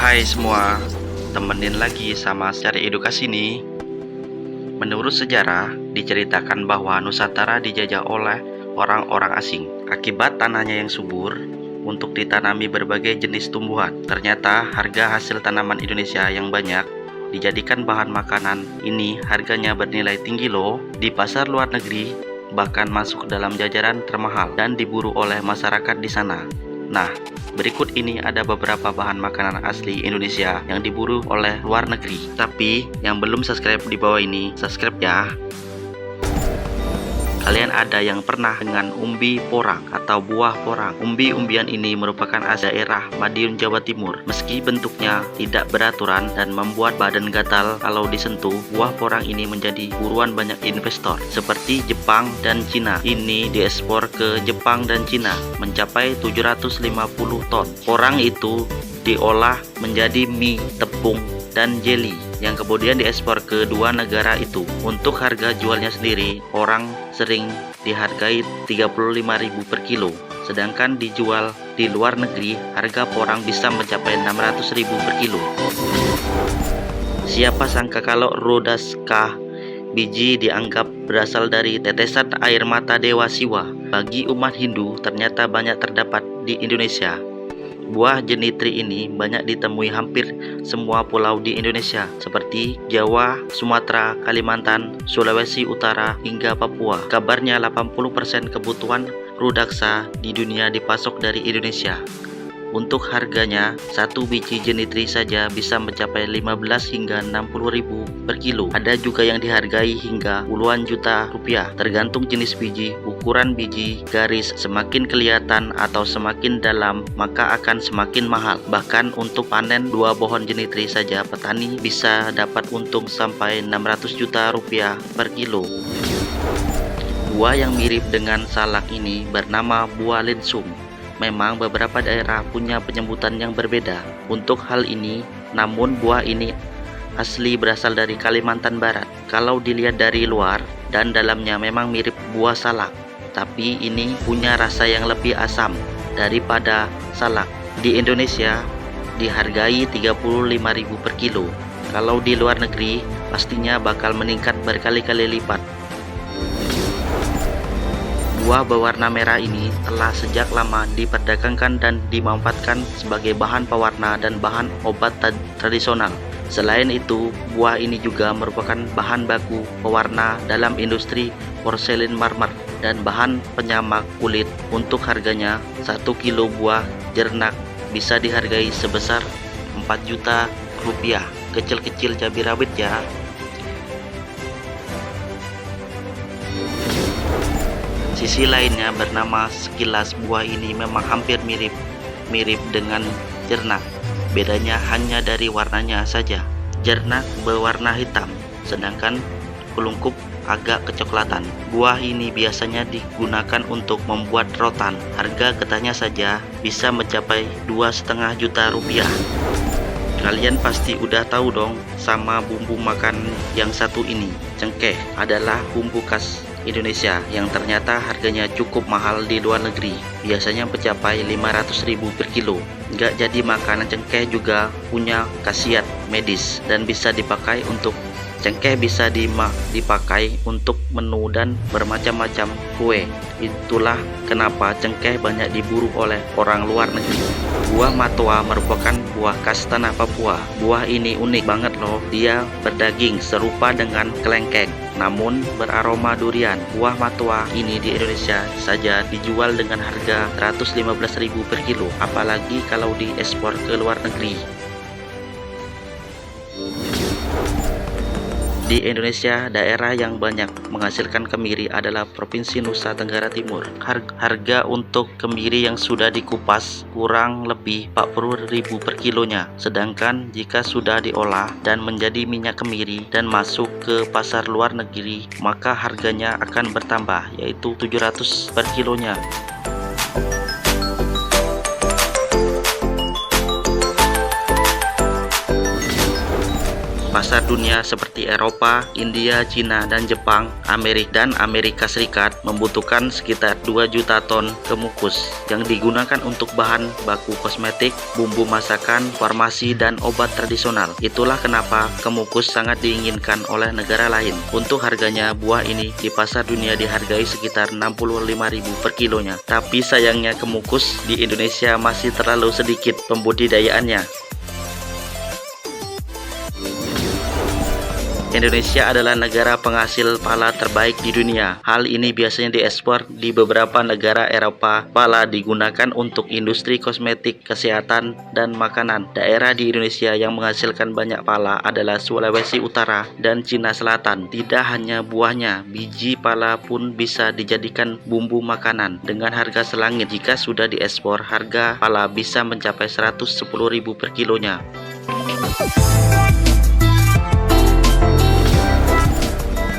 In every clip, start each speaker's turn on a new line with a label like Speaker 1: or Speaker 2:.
Speaker 1: Hai semua, temenin lagi sama Cari Edukasi nih. Menurut sejarah, diceritakan bahwa Nusantara dijajah oleh orang-orang asing. Akibat tanahnya yang subur, untuk ditanami berbagai jenis tumbuhan. Ternyata harga hasil tanaman Indonesia yang banyak dijadikan bahan makanan ini harganya bernilai tinggi loh. Di pasar luar negeri, bahkan masuk dalam jajaran termahal dan diburu oleh masyarakat di sana. Nah, berikut ini ada beberapa bahan makanan asli Indonesia yang diburu oleh luar negeri. Tapi yang belum subscribe di bawah ini, subscribe ya. Kalian ada yang pernah dengan umbi porang atau buah porang? Umbi-umbian ini merupakan asal daerah Madiun, Jawa Timur. Meski bentuknya tidak beraturan dan membuat badan gatal kalau disentuh, buah porang ini menjadi buruan banyak investor seperti Jepang dan Cina. Ini diekspor ke Jepang dan Cina mencapai 750 ton. Porang itu diolah menjadi mie, tepung, dan jelly yang kemudian diekspor ke dua negara itu. Untuk harga jualnya sendiri, orang sering dihargai 35.000 per kilo. Sedangkan dijual di luar negeri, harga porang bisa mencapai 600.000 per kilo. Siapa sangka kalau Rhodaska biji dianggap berasal dari tetesan air mata Dewa Siwa. Bagi umat Hindu, ternyata banyak terdapat di Indonesia. Buah jenitri ini banyak ditemui hampir semua pulau di Indonesia seperti Jawa, Sumatera, Kalimantan, Sulawesi Utara, hingga Papua. Kabarnya 80% kebutuhan Rudaksa di dunia dipasok dari Indonesia. Untuk harganya, satu biji jenitri saja bisa mencapai 15 hingga 60.000 per kilo. Ada juga yang dihargai hingga puluhan juta rupiah, tergantung jenis biji, ukuran biji, garis. Semakin kelihatan atau semakin dalam, maka akan semakin mahal. Bahkan untuk panen 2 pohon jenitri saja, petani bisa dapat untung sampai 600 juta rupiah per kilo. Buah yang mirip dengan salak ini bernama buah linsum. Memang beberapa daerah punya penyebutan yang berbeda untuk hal ini, namun buah ini asli berasal dari Kalimantan Barat. Kalau dilihat dari luar dan dalamnya memang mirip buah salak, tapi ini punya rasa yang lebih asam daripada salak. Di Indonesia dihargai 35.000 per kilo. Kalau di luar negeri pastinya bakal meningkat berkali-kali lipat. Buah berwarna merah ini telah sejak lama diperdagangkan dan dimanfaatkan sebagai bahan pewarna dan bahan obat tradisional. Selain itu, buah ini juga merupakan bahan baku pewarna dalam industri porselin marmer dan bahan penyamak kulit. Untuk harganya, 1 kilo buah jernak bisa dihargai sebesar 4 juta rupiah. Kecil-kecil cabai rawit ya. Sisi lainnya bernama sekilas buah ini memang hampir mirip dengan jernak. Bedanya hanya dari warnanya saja. Jernak berwarna hitam, sedangkan kulungkup agak kecoklatan. Buah ini biasanya digunakan untuk membuat rotan. Harga getahnya saja bisa mencapai 2,5 juta rupiah. Kalian pasti udah tahu dong sama bumbu makan yang satu ini. Cengkeh adalah bumbu khas Indonesia yang ternyata harganya cukup mahal di luar negeri, biasanya mencapai 500.000 per kilo. Nggak jadi makanan, cengkeh juga punya khasiat medis dan bisa dipakai untuk untuk menu dan bermacam-macam kue. Itulah kenapa cengkeh banyak diburu oleh orang luar negeri. Buah matoa merupakan buah khas tanah Papua. Buah ini unik banget loh. Dia berdaging serupa dengan kelengkeng, namun beraroma durian. Buah matoa ini di Indonesia saja dijual dengan harga 115.000 per kilo, apalagi kalau diekspor ke luar negeri. Di Indonesia, daerah yang banyak menghasilkan kemiri adalah Provinsi Nusa Tenggara Timur. Harga untuk kemiri yang sudah dikupas kurang lebih 40.000 per kilonya. Sedangkan jika sudah diolah dan menjadi minyak kemiri dan masuk ke pasar luar negeri, maka harganya akan bertambah, yaitu 700 per kilonya. pasar dunia seperti Eropa, India, Cina, dan Jepang, Amerika Serikat membutuhkan sekitar 2 juta ton kemukus yang digunakan untuk bahan baku kosmetik, bumbu masakan, farmasi, dan obat tradisional. Itulah kenapa kemukus sangat diinginkan oleh negara lain. Untuk harganya, buah ini di pasar dunia dihargai sekitar 65.000 per kilonya. Tapi sayangnya kemukus di Indonesia masih terlalu sedikit pembudidayaannya. Indonesia adalah negara penghasil pala terbaik di dunia. Hal ini biasanya diekspor di beberapa negara Eropa. Pala digunakan untuk industri kosmetik, kesehatan, dan makanan. Daerah di Indonesia yang menghasilkan banyak pala adalah Sulawesi Utara dan Cina Selatan. Tidak hanya buahnya, biji pala pun bisa dijadikan bumbu makanan dengan harga selangit. Jika sudah diekspor, harga pala bisa mencapai 110.000 per kilonya.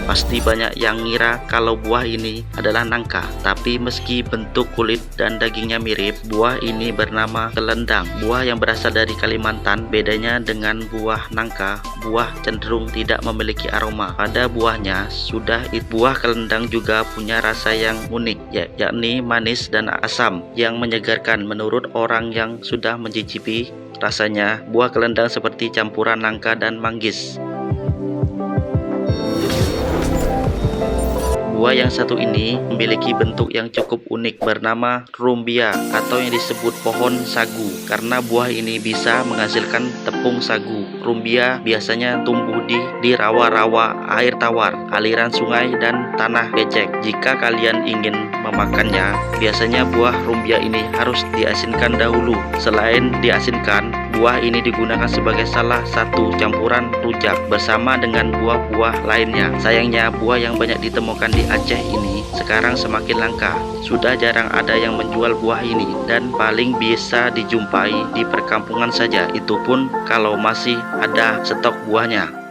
Speaker 1: Pasti banyak yang ngira kalau buah ini adalah nangka, tapi meski bentuk kulit dan dagingnya mirip, buah ini bernama kelendang. Buah yang berasal dari Kalimantan. Bedanya dengan buah nangka, buah cenderung tidak memiliki aroma pada buahnya. Buah kelendang juga punya rasa yang unik, yakni manis dan asam yang menyegarkan. Menurut orang yang sudah mencicipi rasanya, buah kelendang seperti campuran nangka dan manggis. Buah yang satu ini memiliki bentuk yang cukup unik bernama rumbia atau yang disebut pohon sagu karena buah ini bisa menghasilkan tepung sagu. Rumbia biasanya tumbuh di rawa-rawa air tawar, aliran sungai, dan tanah becek. Jika kalian ingin memakannya, biasanya buah rumbia ini harus diasinkan dahulu. Selain diasinkan, buah ini digunakan sebagai salah satu campuran rujak bersama dengan buah-buah lainnya. Sayangnya, buah yang banyak ditemukan di Aceh ini sekarang semakin langka. Sudah jarang ada yang menjual buah ini dan paling bisa dijumpai di perkampungan saja. Itu pun kalau masih ada stok buahnya.